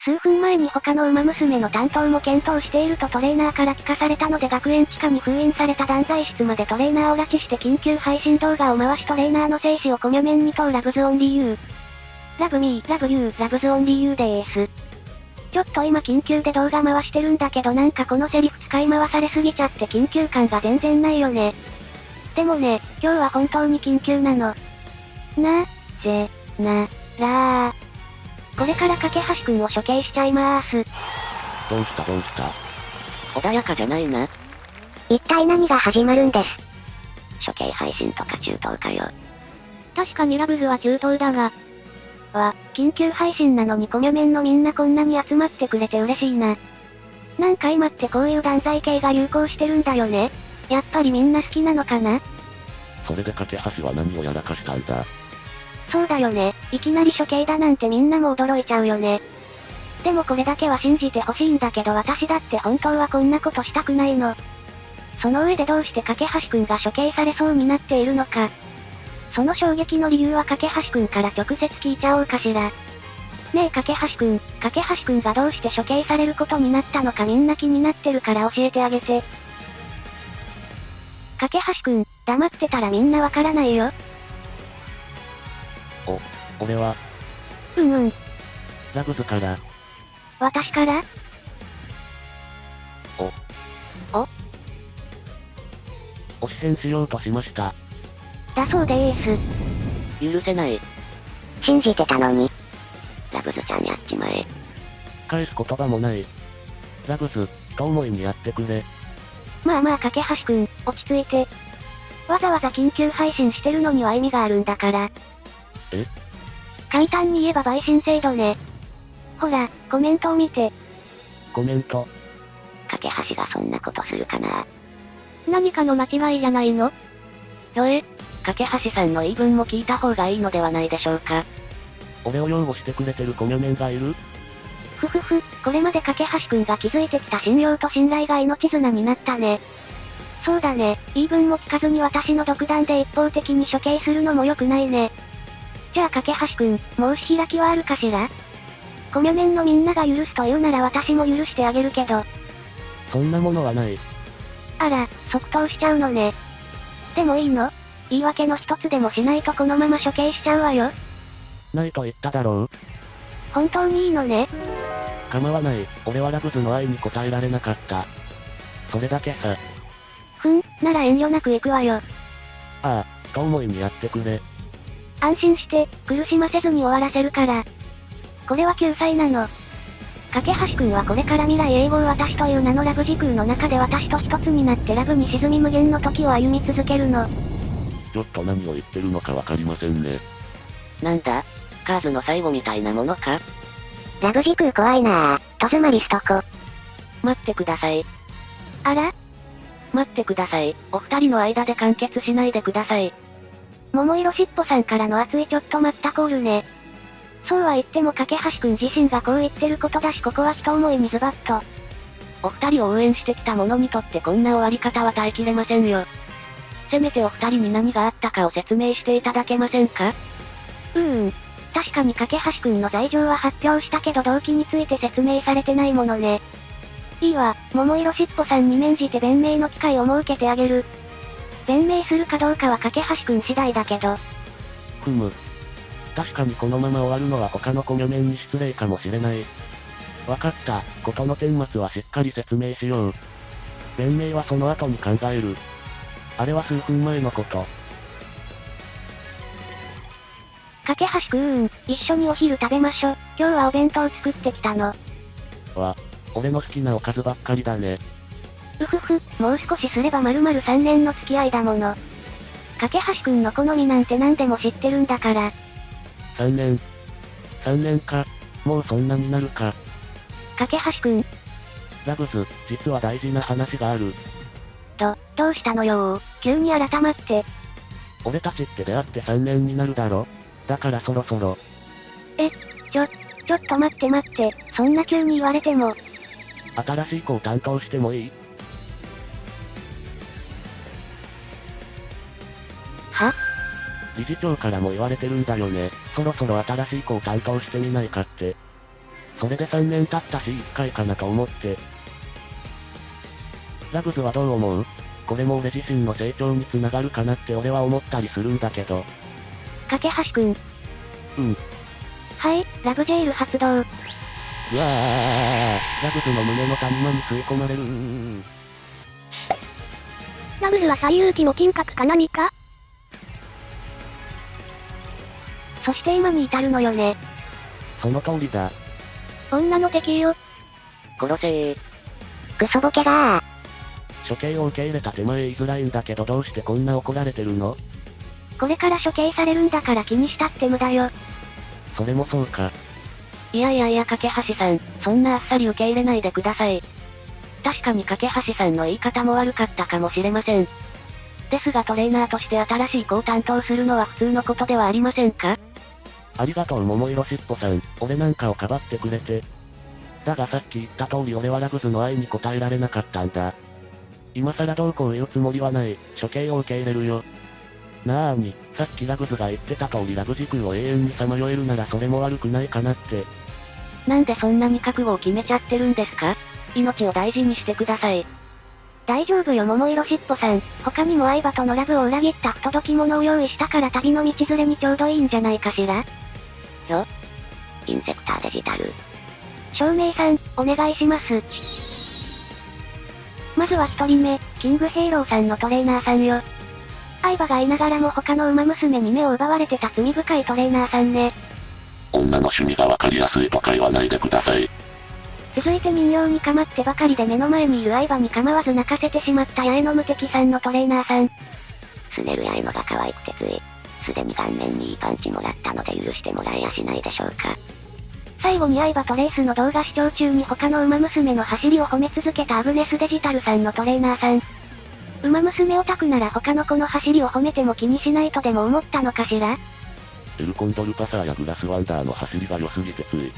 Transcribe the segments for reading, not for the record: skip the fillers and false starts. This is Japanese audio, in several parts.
数分前に他の馬娘の担当も検討しているとトレーナーから聞かされたので学園地下に封印された断罪室までトレーナーを拉致して緊急配信動画を回しトレーナーの静止をコミュ面に問うラブズオンリーユー。ラブミー、ラブユー、ラブズオンリーユーでーす。ちょっと今緊急で動画回してるんだけどなんかこのセリフ使い回されすぎちゃって緊急感が全然ないよね。でもね、今日は本当に緊急なの。な、ぜ、な、らー。これから架橋くんを処刑しちゃいまーす。どうした穏やかじゃないな。一体何が始まるんです。処刑配信とか中東かよ。確かにラブズは中東だが。緊急配信なのにコミュ面のみんなこんなに集まってくれて嬉しいな。なんか今ってこういう断罪系が流行してるんだよね。やっぱりみんな好きなのかな。それで架橋は何をやらかしたんだ。そうだよね。いきなり処刑だなんてみんなも驚いちゃうよね。でもこれだけは信じてほしいんだけど私だって本当はこんなことしたくないの。その上でどうして架橋くんが処刑されそうになっているのか。その衝撃の理由は架橋くんから直接聞いちゃおうかしら。ねえ架橋くんがどうして処刑されることになったのかみんな気になってるから教えてあげて。架橋くん、黙ってたらみんなわからないよ。俺は、ラブズから。私から？推し変しようとしました。だそうでーす。許せない。信じてたのに。ラブズちゃんやっちまえ。返す言葉もない。ラブズ、と思いにやってくれ。まあ架橋くん、落ち着いて。わざわざ緊急配信してるのには意味があるんだから。簡単に言えば陪審制度ね。ほら、コメントを見て。コメント。架橋がそんなことするかな。何かの間違いじゃないの？架橋さんの言い分も聞いた方がいいのではないでしょうか。俺を擁護してくれてるコミュ面がいる？これまで架橋くんが築いてきた信用と信頼が命綱になったね。そうだね、言い分も聞かずに私の独断で一方的に処刑するのも良くないね。じゃあ架橋くん、申し開きはあるかしら？コミュ面のみんなが許すというなら私も許してあげるけど。そんなものはない。あら、即答しちゃうのね。でもいいの？言い訳の一つでもしないとこのまま処刑しちゃうわよ。ないと言っただろう。本当にいいのね。構わない、俺はラブズの愛に応えられなかった。それだけさ。なら遠慮なく行くわよ。ああ、と思いにやってくれ。安心して、苦しませずに終わらせるから。これは救済なの。架橋くんはこれから未来永劫私という名のラブ時空の中で私と一つになってラブに沈み無限の時を歩み続けるの。ちょっと何を言ってるのかわかりませんね。なんだ？カーズの最後みたいなものか？ラブ時空怖いなぁ。戸詰まりしとこ。待ってください。あら？待ってください。お二人の間で完結しないでください。桃色しっぽさんからの熱いちょっと待ったコールね。そうは言っても架橋くん自身がこう言ってることだしここは一思いにズバッと。お二人を応援してきた者にとってこんな終わり方は耐えきれませんよ。せめてお二人に何があったかを説明していただけませんか？確かに架橋くんの罪状は発表したけど動機について説明されてないものね。いいわ、桃色しっぽさんに免じて弁明の機会を設けてあげる。弁明するかどうかは架橋くん次第だけど。確かにこのまま終わるのは他のコミュ面に失礼かもしれない。わかった、ことの顛末はしっかり説明しよう。弁明はその後に考える。あれは数分前のこと。架橋くん、一緒にお昼食べましょ。今日はお弁当作ってきたの。俺の好きなおかずばっかりだね。もう少しすれば丸々3年の付き合いだもの。架橋くんの好みなんて何でも知ってるんだから。3年か。もうそんなになるか。架橋くん。ラブズ、実は大事な話がある。どうしたのよ急に改まって。俺たちって出会って3年になるだろ。だからそろそろ。ちょっと待って、そんな急に言われても。新しい子を担当してもいい？は？理事長からも言われてるんだよね。そろそろ新しい子を担当してみないかって。それで3年経ったし1回かなと思って。ラグズはどう思う？これも俺自身の成長に繋がるかなって俺は思ったりするんだけど。架橋くん。うん。はい、ラブジェイル発動。うわー、ラグズの胸の谷間に吸い込まれる。ラグズは最有機の金閣か何か？そして今に至るのよね。その通りだ。女の敵よ。殺せー。クソボケだー。処刑を受け入れた手前言いづらいんだけどどうしてこんな怒られてるの？これから処刑されるんだから気にしたって無駄よ。それもそうか。いや、架橋さん、そんなあっさり受け入れないでください。確かに架橋さんの言い方も悪かったかもしれません。ですがトレーナーとして新しい子を担当するのは普通のことではありませんか？ありがとう桃色しっぽさん、俺なんかをかばってくれて。だがさっき言った通り俺はラグズの愛に応えられなかったんだ。今更どうこう言うつもりはない、処刑を受け入れるよ。なーに、さっきラグズが言ってた通りラグ時空を永遠にさまよえるならそれも悪くないかなって。なんでそんなに覚悟を決めちゃってるんですか？命を大事にしてください。大丈夫よ桃色しっぽさん、他にも相葉とのラブを裏切った不届き者を用意したから旅の道連れにちょうどいいんじゃないかしら？インセクターデジタル。照明さん、お願いします。まずは一人目、キングヘイローさんのトレーナーさんよ。相葉がいながらも他の馬娘に目を奪われてた罪深いトレーナーさんね。女の趣味がわかりやすいとか言わないでください。続いて人形に構ってばかりで目の前にいる相葉に構わず泣かせてしまった八重の無敵さんのトレーナーさん。スネル八重のが可愛くてつい。すでに顔面にいいパンチもらったので許してもらえやしないでしょうか。最後に相葉とレースの動画視聴中に他の馬娘の走りを褒め続けたアグネスデジタルさんのトレーナーさん。馬娘オタクなら他の子の走りを褒めても気にしないとでも思ったのかしら？エルコンドルパサーやグラスワンダーの走りが良すぎてつい。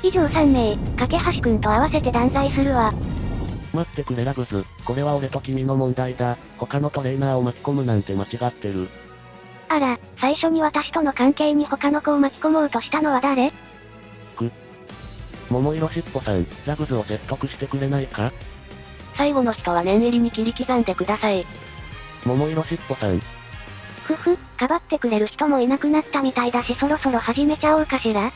以上3名、架橋くんと合わせて断罪するわ。待ってくれラグズ、これは俺と君の問題だ。他のトレーナーを巻き込むなんて間違ってる。あら、最初に私との関係に他の子を巻き込もうとしたのは誰？桃色しっぽさん、ラグズを説得してくれないか？最後の人は念入りに切り刻んでください。桃色しっぽさん。かばってくれる人もいなくなったみたいだしそろそろ始めちゃおうかしら？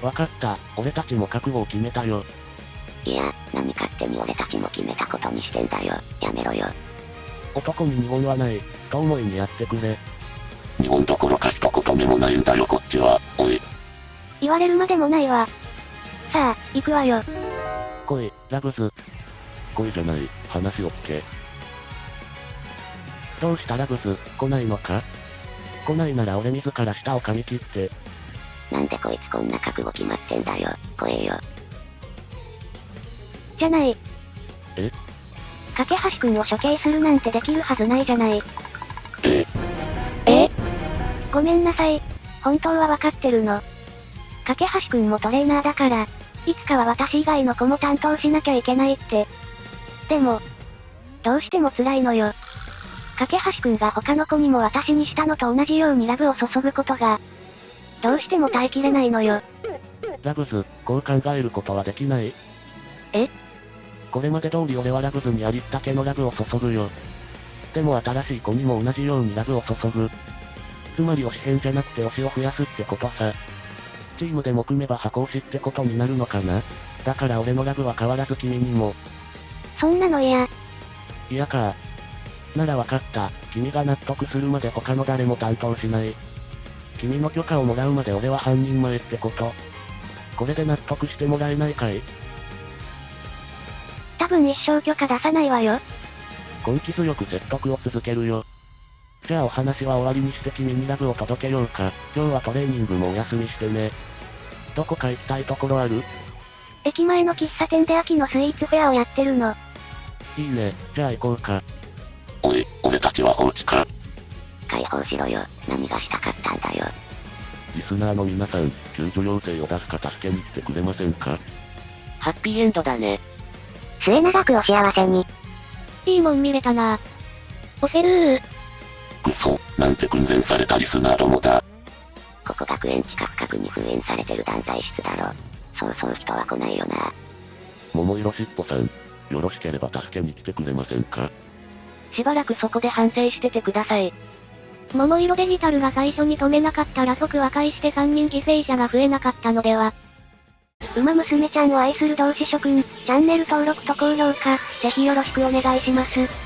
わかった、俺たちも覚悟を決めたよ。いや、何勝手に俺たちも決めたことにしてんだよ。やめろよ。男に日本はない、と思いにやってくれ。日本どころか一言目もないんだよこっちは、おい。言われるまでもないわ。さあ、行くわよ。来い、ラグズ。来いじゃない、話を聞け。どうしたラグズ、来ないのか？来ないなら俺自ら舌を噛み切って。なんでこいつこんな覚悟決まってんだよ、来えよ。じゃない。え？架橋くんを処刑するなんてできるはずないじゃない。ごめんなさい。本当はわかってるの。架橋くんもトレーナーだから、いつかは私以外の子も担当しなきゃいけないって。でも、どうしても辛いのよ。架橋くんが他の子にも私にしたのと同じようにラブを注ぐことが、どうしても耐えきれないのよ。ラグズ、こう考えることはできない？これまで通り俺はラグズにありったけのラブを注ぐよ。でも新しい子にも同じようにラブを注ぐ。つまり推し変じゃなくて推しを増やすってことさ。チームでも組めば箱推しってことになるのかな？だから俺のラブは変わらず君にも。そんなの嫌。嫌か。ならわかった。君が納得するまで他の誰も担当しない。君の許可をもらうまで俺は半人前ってこと。これで納得してもらえないかい？多分一生許可出さないわよ。根気強く説得を続けるよ。じゃあお話は終わりにして君にラブを届けようか。今日はトレーニングもお休みしてね。どこか行きたいところある？駅前の喫茶店で秋のスイーツフェアをやってるの。いいね、じゃあ行こうか。おい、俺たちは放置か。解放しろよ、何がしたかったんだよ。リスナーの皆さん、救助要請を出すか助けに来てくれませんか？ハッピーエンドだね。末永くお幸せに。いいもん見れたな。オフェルー。くそ、なんて訓練されたリスナーどもだ。ここ学園地下深くに封印されてる団体室だろ。そうそう人は来ないよな。桃色しっぽさん、よろしければ助けに来てくれませんか？しばらくそこで反省しててください。桃色デジタルが最初に止めなかったら即和解して3人犠牲者が増えなかったのでは。馬娘ちゃんを愛する同志諸君、チャンネル登録と高評価、ぜひよろしくお願いします。